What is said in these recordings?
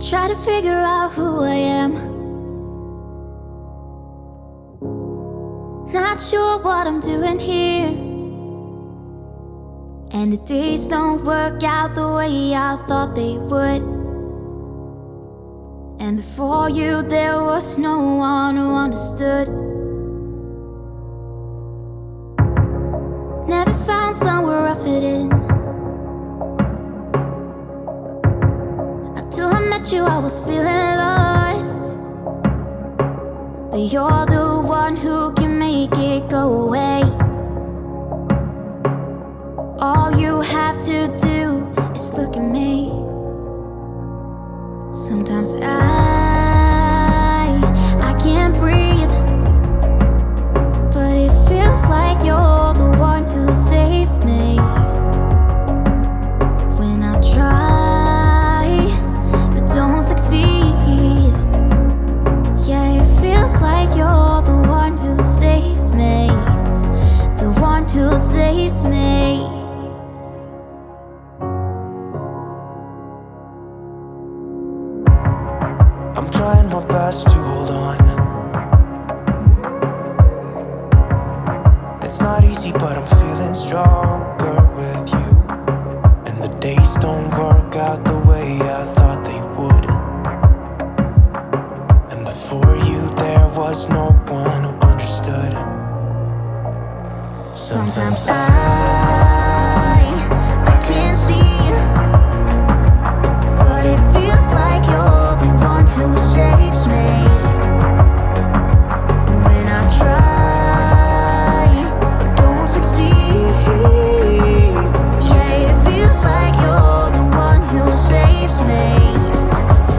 try to figure out who I am. Not sure what I'm doing here, and the days don't work out the way I thought they would. And before you there was no one who understood. Never found somewhere I fit in. Until I met you I was feeling lost. But you're the one who can make it go away. All you have to do is look at me. Sometimes I can't breathe, but it feels like you're the one who saves me. When I try but don't succeed, yeah, it feels like you're the one who saves me. The one who saves me. I'm trying my best to hold on. It's not easy, but I'm feeling stronger with you. And the days don't work out the way I thought they would. And before you there was no one who understood. Sometimes I can't see, but it feels like you're the one who saves me. When I try but don't succeed, yeah, it feels like you're the one who saves me.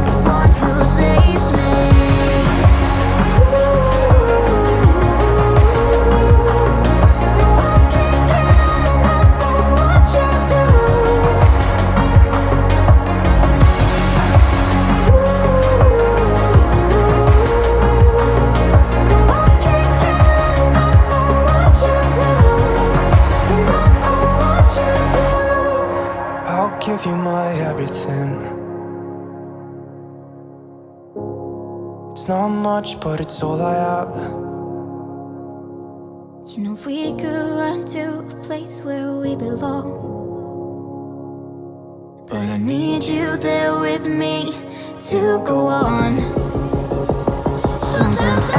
The one who saves me. No, I can't get enough of what you do. I'll give you my everything. It's not much, but it's all I have. You know we could run to a place where we belong, but I need you there with me to go on. Sometimes